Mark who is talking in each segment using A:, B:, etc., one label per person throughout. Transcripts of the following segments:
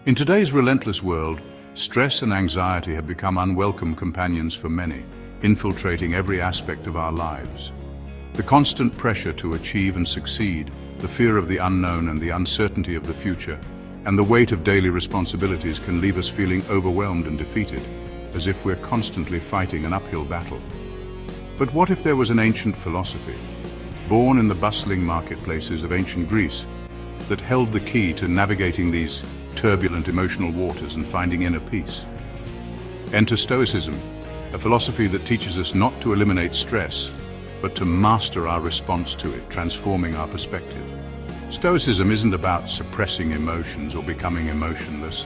A: In today's relentless world, stress and anxiety have become unwelcome companions for many, infiltrating every aspect of our lives. The constant pressure to achieve and succeed, the fear of the unknown and the uncertainty of the future, and the weight of daily responsibilities can leave us feeling overwhelmed and defeated, as if we're constantly fighting an uphill battle. But what if there was an ancient philosophy, born in the bustling marketplaces of ancient Greece, that held the key to navigating these turbulent emotional waters and finding inner peace? Enter Stoicism, a philosophy that teaches us not to eliminate stress, but to master our response to it, transforming our perspective. Stoicism isn't about suppressing emotions or becoming emotionless.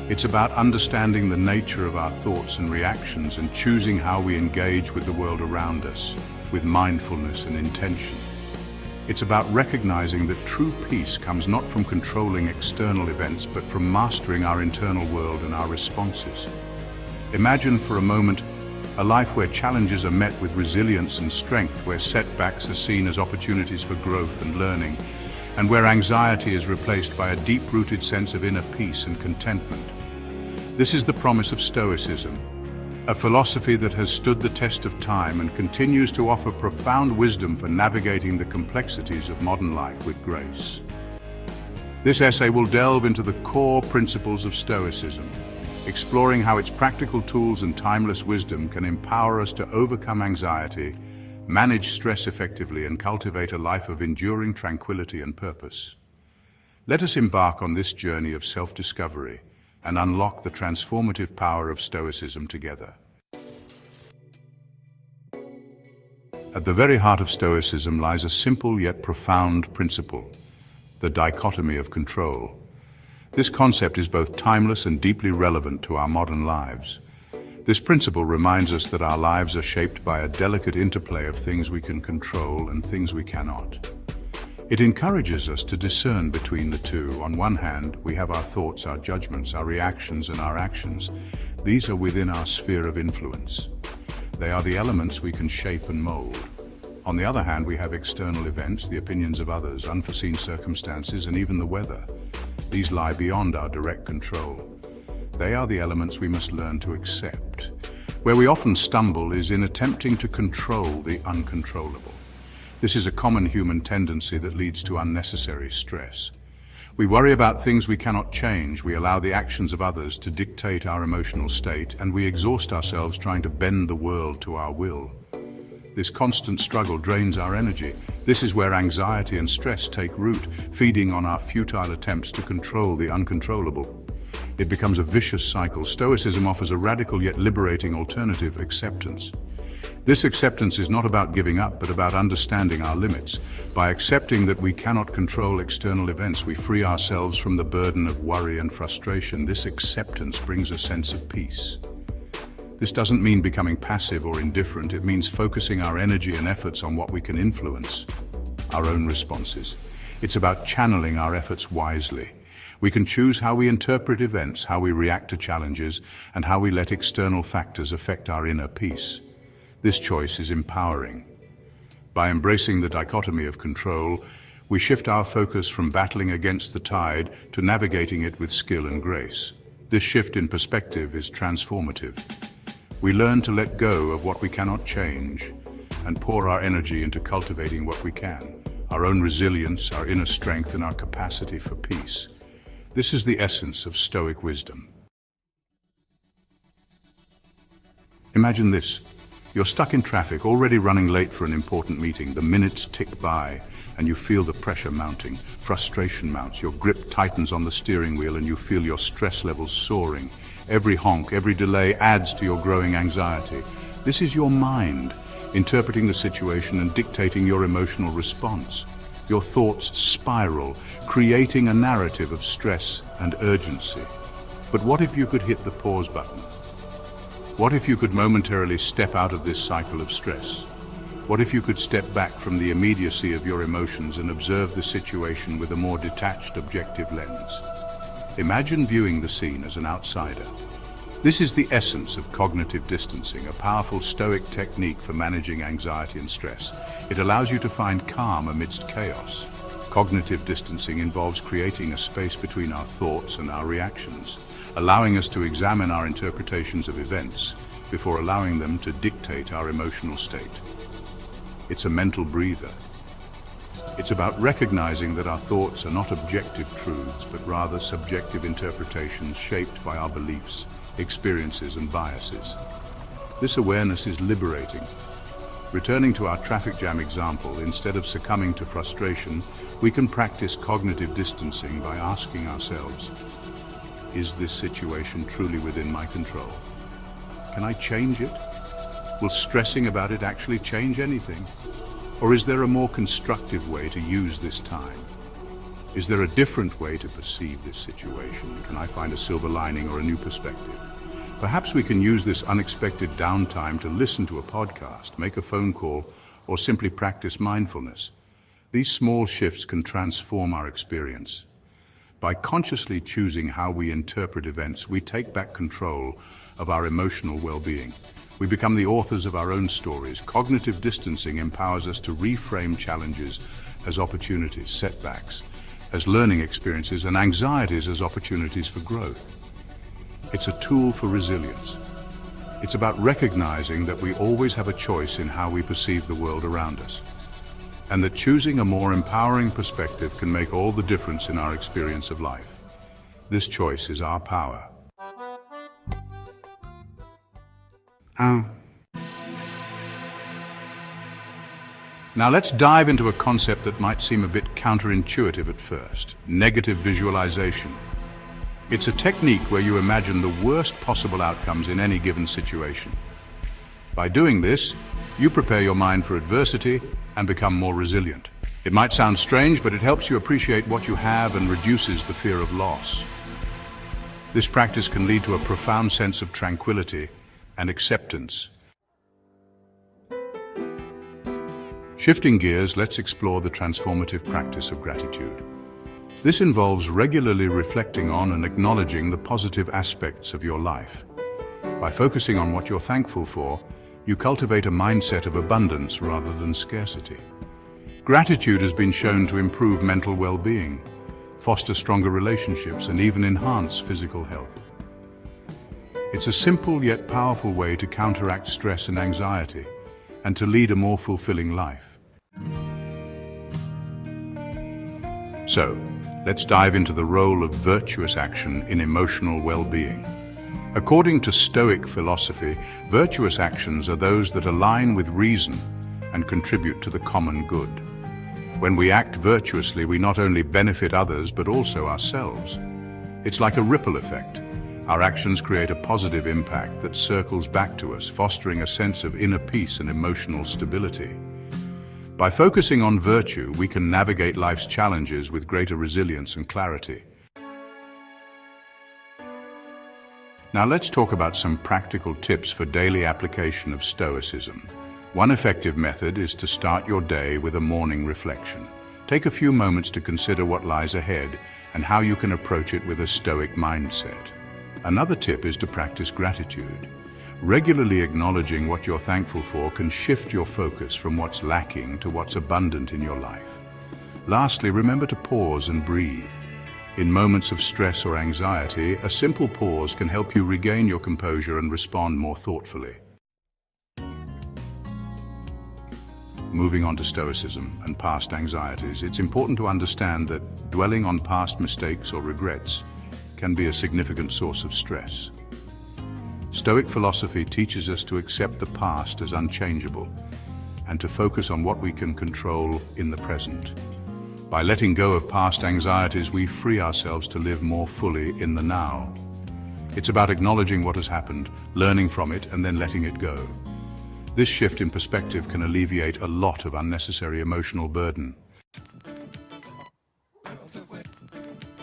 A: It's about understanding the nature of our thoughts and reactions and choosing how we engage with the world around us, with mindfulness and intention. It's about recognizing that true peace comes not from controlling external events, but from mastering our internal world and our responses. Imagine for a moment a life where challenges are met with resilience and strength, where setbacks are seen as opportunities for growth and learning, and where anxiety is replaced by a deep-rooted sense of inner peace and contentment. This is the promise of Stoicism, a philosophy that has stood the test of time and continues to offer profound wisdom for navigating the complexities of modern life with grace. This essay will delve into the core principles of Stoicism, exploring how its practical tools and timeless wisdom can empower us to overcome anxiety, manage stress effectively, and cultivate a life of enduring tranquility and purpose. Let us embark on this journey of self-discovery and unlock the transformative power of Stoicism together. At the very heart of Stoicism lies a simple yet profound principle, the dichotomy of control. This concept is both timeless and deeply relevant to our modern lives. This principle reminds us that our lives are shaped by a delicate interplay of things we can control and things we cannot. It encourages us to discern between the two. On one hand, we have our thoughts, our judgments, our reactions, and our actions. These are within our sphere of influence. They are the elements we can shape and mold. On the other hand, we have external events, the opinions of others, unforeseen circumstances, and even the weather. These lie beyond our direct control. They are the elements we must learn to accept. Where we often stumble is in attempting to control the uncontrollable. This is a common human tendency that leads to unnecessary stress. We worry about things we cannot change, we allow the actions of others to dictate our emotional state, and we exhaust ourselves trying to bend the world to our will. This constant struggle drains our energy. This is where anxiety and stress take root, feeding on our futile attempts to control the uncontrollable. It becomes a vicious cycle. Stoicism offers a radical yet liberating alternative: acceptance. This acceptance is not about giving up, but about understanding our limits. By accepting that we cannot control external events, we free ourselves from the burden of worry and frustration. This acceptance brings a sense of peace. This doesn't mean becoming passive or indifferent. It means focusing our energy and efforts on what we can influence, our own responses. It's about channeling our efforts wisely. We can choose how we interpret events, how we react to challenges, and how we let external factors affect our inner peace. This choice is empowering. By embracing the dichotomy of control, we shift our focus from battling against the tide to navigating it with skill and grace. This shift in perspective is transformative. We learn to let go of what we cannot change and pour our energy into cultivating what we can, our own resilience, our inner strength, and our capacity for peace. This is the essence of Stoic wisdom. Imagine this. You're stuck in traffic, already running late for an important meeting. The minutes tick by, and you feel the pressure mounting. Frustration mounts. Your grip tightens on the steering wheel, and you feel your stress levels soaring. Every honk, every delay adds to your growing anxiety. This is your mind interpreting the situation and dictating your emotional response. Your thoughts spiral, creating a narrative of stress and urgency. But what if you could hit the pause button? What if you could momentarily step out of this cycle of stress? What if you could step back from the immediacy of your emotions and observe the situation with a more detached, objective lens? Imagine viewing the scene as an outsider. This is the essence of cognitive distancing, a powerful Stoic technique for managing anxiety and stress. It allows you to find calm amidst chaos. Cognitive distancing involves creating a space between our thoughts and our reactions, allowing us to examine our interpretations of events before allowing them to dictate our emotional state. It's a mental breather. It's about recognizing that our thoughts are not objective truths, but rather subjective interpretations shaped by our beliefs, experiences, and biases. This awareness is liberating. Returning to our traffic jam example, instead of succumbing to frustration, we can practice cognitive distancing by asking ourselves, is this situation truly within my control? Can I change it? Will stressing about it actually change anything? Or is there a more constructive way to use this time? Is there a different way to perceive this situation? Can I find a silver lining or a new perspective? Perhaps we can use this unexpected downtime to listen to a podcast, make a phone call, or simply practice mindfulness. These small shifts can transform our experience. By consciously choosing how we interpret events, we take back control of our emotional well-being. We become the authors of our own stories. Cognitive distancing empowers us to reframe challenges as opportunities, setbacks as learning experiences, and anxieties as opportunities for growth. It's a tool for resilience. It's about recognizing that we always have a choice in how we perceive the world around us, and that choosing a more empowering perspective can make all the difference in our experience of life. This choice is our power. Now let's dive into a concept that might seem a bit counterintuitive at first: negative visualization. It's a technique where you imagine the worst possible outcomes in any given situation. By doing this, you prepare your mind for adversity and become more resilient. It might sound strange, but it helps you appreciate what you have and reduces the fear of loss. This practice can lead to a profound sense of tranquility and acceptance. Shifting gears, let's explore the transformative practice of gratitude. This involves regularly reflecting on and acknowledging the positive aspects of your life. By focusing on what you're thankful for, you cultivate a mindset of abundance rather than scarcity. Gratitude has been shown to improve mental well-being, foster stronger relationships, and even enhance physical health. It's a simple yet powerful way to counteract stress and anxiety, and to lead a more fulfilling life. So, let's dive into the role of virtuous action in emotional well-being. According to Stoic philosophy, virtuous actions are those that align with reason and contribute to the common good. When we act virtuously, we not only benefit others, but also ourselves. It's like a ripple effect. Our actions create a positive impact that circles back to us, fostering a sense of inner peace and emotional stability. By focusing on virtue, we can navigate life's challenges with greater resilience and clarity. Now let's talk about some practical tips for daily application of Stoicism. One effective method is to start your day with a morning reflection. Take a few moments to consider what lies ahead and how you can approach it with a Stoic mindset. Another tip is to practice gratitude. Regularly acknowledging what you're thankful for can shift your focus from what's lacking to what's abundant in your life. Lastly, remember to pause and breathe. In moments of stress or anxiety, a simple pause can help you regain your composure and respond more thoughtfully. Moving on to Stoicism and past anxieties, it's important to understand that dwelling on past mistakes or regrets can be a significant source of stress. Stoic philosophy teaches us to accept the past as unchangeable and to focus on what we can control in the present. By letting go of past anxieties, we free ourselves to live more fully in the now. It's about acknowledging what has happened, learning from it, and then letting it go. This shift in perspective can alleviate a lot of unnecessary emotional burden.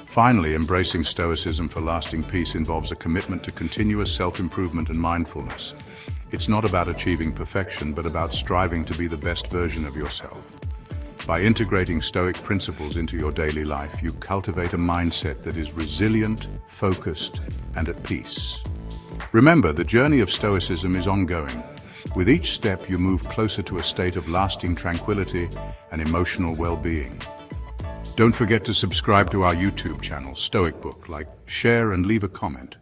A: Finally, embracing Stoicism for lasting peace involves a commitment to continuous self-improvement and mindfulness. It's not about achieving perfection, but about striving to be the best version of yourself. By integrating Stoic principles into your daily life, you cultivate a mindset that is resilient, focused, and at peace. Remember, the journey of Stoicism is ongoing. With each step, you move closer to a state of lasting tranquility and emotional well-being. Don't forget to subscribe to our YouTube channel, Stoic Book, like, share and leave a comment.